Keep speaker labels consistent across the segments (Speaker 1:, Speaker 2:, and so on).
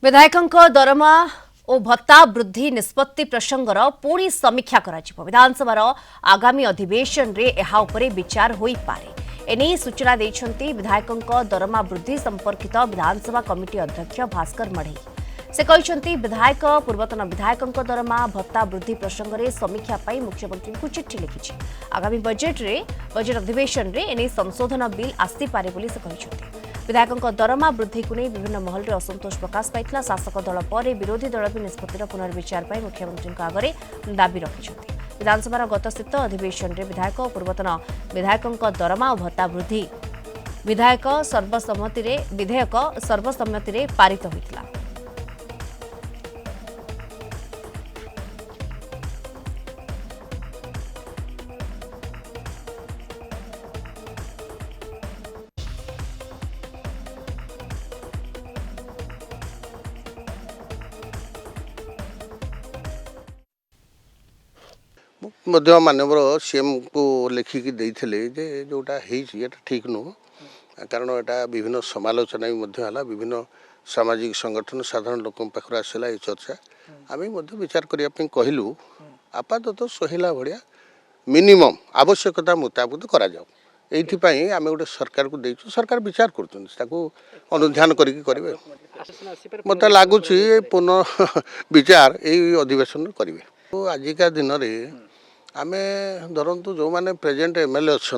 Speaker 1: विधायकों दरमा और भत्ता वृद्धि निष्पत्ति प्रसंगर पुणी समीक्षा करा विधानसभा आगामी अधिवेशन रे एहा उपरे विचार होई पारे एने सूचना देछंती विधायकों दरमा वृद्धि संपर्कित विधानसभा कमिटी अध्यक्ष भास्कर मढ़ई से कहते विधायक पूर्वतन विधायकों दरमा भत्ता वृद्धि प्रसंग में समीक्षा पर मुख्यमंत्री को चिठी लिखी आगामी बजेट अधिवेशन रे एने संशोधन बिल आसीपारे बोली से कहते विधायकों दरमा वृद्धि को नहीं विभिन्न महल में असंतोष प्रकाश पाई शासक दल पर विरोधी दल भी निष्पत्तिर पुनर्विचार पर मुख्यमंत्री आगे दाबी रखिंट विधानसभा गतस्थित अधिवेशन में विधायक और पूर्वतन विधायकों दरमा और भत्ता वृद्धि विधेयक सर्वसम्मति पारित होता।
Speaker 2: मानवर सीएम को लिखिकी जे जोटा ठीक नुह कारण यहाँ विभिन्न समालोचना भी विभिन्न सामाजिक संगठन साधारण लोक पाखर आसला ये चर्चा आम विचार करने कहलु आपातत सहिला भाया मिनिमम आवश्यकता मुताबिक करा ये आम गोटे सरकार को देचु सरकार विचार अनुध्यान करेंगे मत लगुच पुनः विचार यही अधिवेशन करेंगे तो आजिका दिन में आम धरतु जो मैंने प्रेजेंट एमएलए अच्छा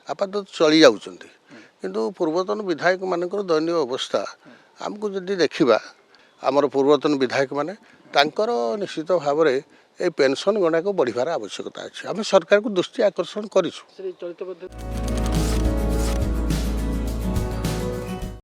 Speaker 2: आपातत चली जाऊँच किंतु पूर्वतन विधायक मान दयनीय अवस्था आमको जदि देखा आमर पूर्वतन विधायक माने निश्चित भाव में ये पेंशन गणा को बढ़िबार आवश्यकता अच्छे आम सरकार को दृष्टि आकर्षण करूँ।